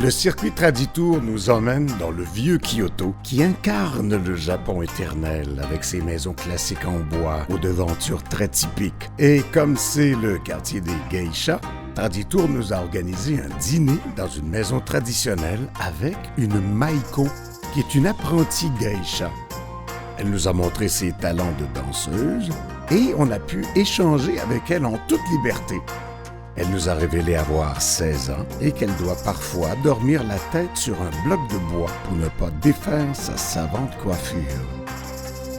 Le circuit Traditour nous emmène dans le vieux Kyoto qui incarne le Japon éternel avec ses maisons classiques en bois aux devantures très typiques. Et comme c'est le quartier des geishas, Traditour nous a organisé un dîner dans une maison traditionnelle avec une Maiko qui est une apprentie geisha. Elle nous a montré ses talents de danseuse et on a pu échanger avec elle en toute liberté. Elle nous a révélé avoir 16 ans et qu'elle doit parfois dormir la tête sur un bloc de bois pour ne pas défaire sa savante coiffure.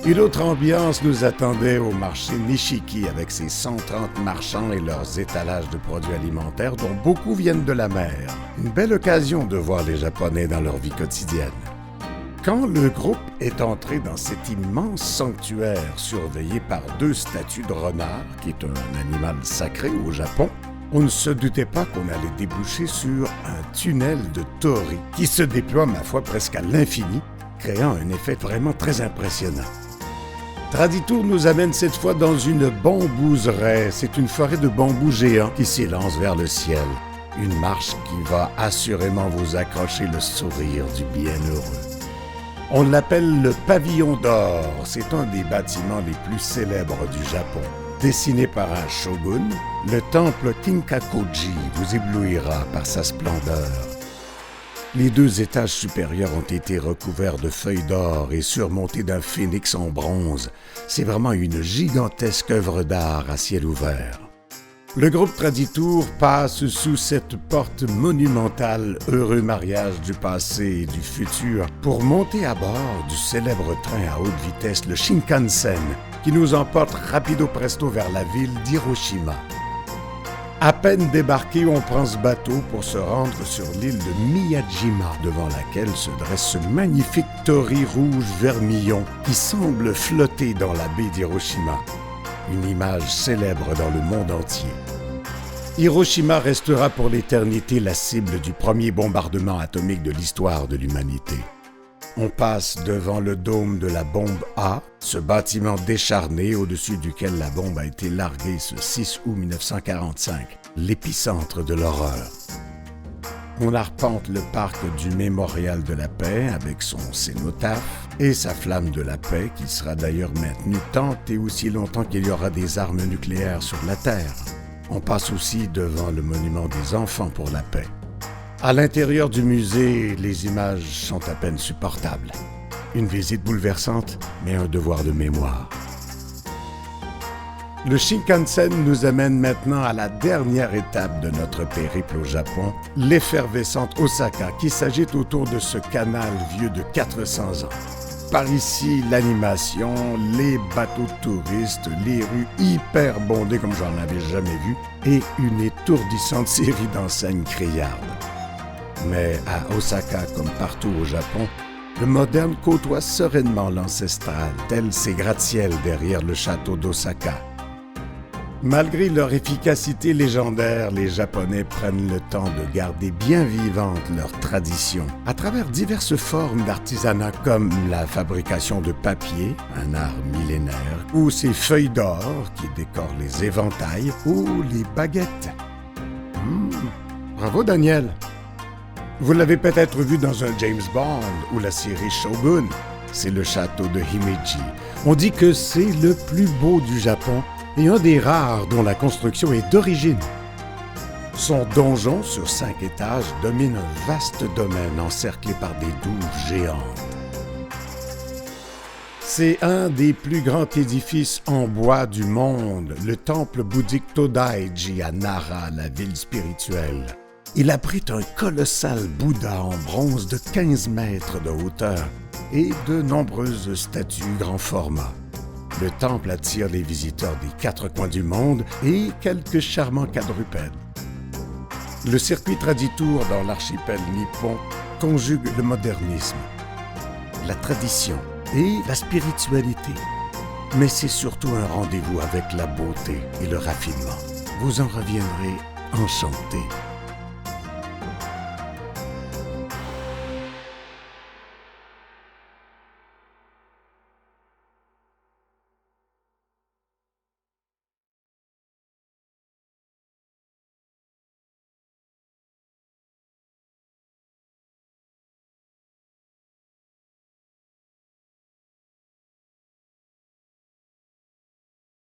Une autre ambiance nous attendait au marché Nishiki avec ses 130 marchands et leurs étalages de produits alimentaires dont beaucoup viennent de la mer. Une belle occasion de voir les Japonais dans leur vie quotidienne. Quand le groupe est entré dans cet immense sanctuaire surveillé par 2 statues de renard, qui est un animal sacré au Japon, on ne se doutait pas qu'on allait déboucher sur un tunnel de torii qui se déploie, ma foi, presque à l'infini, créant un effet vraiment très impressionnant. Traditour nous amène cette fois dans une bambouseraie. C'est une forêt de bambous géants qui s'élance vers le ciel. Une marche qui va assurément vous accrocher le sourire du bienheureux. On l'appelle le Pavillon d'Or. C'est un des bâtiments les plus célèbres du Japon. Dessiné par un shogun, le temple Kinkakuji vous éblouira par sa splendeur. Les 2 étages supérieurs ont été recouverts de feuilles d'or et surmontés d'un phénix en bronze. C'est vraiment une gigantesque œuvre d'art à ciel ouvert. Le groupe Traditour passe sous cette porte monumentale, heureux mariage du passé et du futur, pour monter à bord du célèbre train à haute vitesse, le Shinkansen, qui nous emporte rapido presto vers la ville d'Hiroshima. À peine débarqué, on prend ce bateau pour se rendre sur l'île de Miyajima, devant laquelle se dresse ce magnifique torii rouge vermillon qui semble flotter dans la baie d'Hiroshima. Une image célèbre dans le monde entier. Hiroshima restera pour l'éternité la cible du premier bombardement atomique de l'histoire de l'humanité. On passe devant le dôme de la bombe A, ce bâtiment décharné au-dessus duquel la bombe a été larguée ce 6 août 1945, l'épicentre de l'horreur. On arpente le parc du Mémorial de la Paix avec son cénotaphe et sa flamme de la paix qui sera d'ailleurs maintenue tant et aussi longtemps qu'il y aura des armes nucléaires sur la Terre. On passe aussi devant le monument des enfants pour la paix. À l'intérieur du musée, les images sont à peine supportables. Une visite bouleversante, mais un devoir de mémoire. Le Shinkansen nous amène maintenant à la dernière étape de notre périple au Japon, l'effervescente Osaka qui s'agite autour de ce canal vieux de 400 ans. Par ici, l'animation, les bateaux de touristes, les rues hyper bondées comme j'en avais jamais vu et une étourdissante série d'enseignes criardes. Mais à Osaka, comme partout au Japon, le moderne côtoie sereinement l'ancestral, tel ces gratte-ciels derrière le château d'Osaka. Malgré leur efficacité légendaire, les Japonais prennent le temps de garder bien vivante leur tradition à travers diverses formes d'artisanat comme la fabrication de papier, un art millénaire, ou ces feuilles d'or qui décorent les éventails ou les baguettes. Bravo Daniel! Vous l'avez peut-être vu dans un James Bond ou la série Shogun. C'est le château de Himeji. On dit que c'est le plus beau du Japon et un des rares dont la construction est d'origine. Son donjon sur 5 étages domine un vaste domaine encerclé par des douves géantes. C'est un des plus grands édifices en bois du monde, le temple bouddhique Todaiji à Nara, la ville spirituelle. Il abrite un colossal Bouddha en bronze de 15 mètres de hauteur et de nombreuses statues grand format. Le temple attire les visiteurs des 4 coins du monde et quelques charmants quadrupèdes. Le circuit Traditour dans l'archipel nippon conjugue le modernisme, la tradition et la spiritualité. Mais c'est surtout un rendez-vous avec la beauté et le raffinement. Vous en reviendrez enchanté.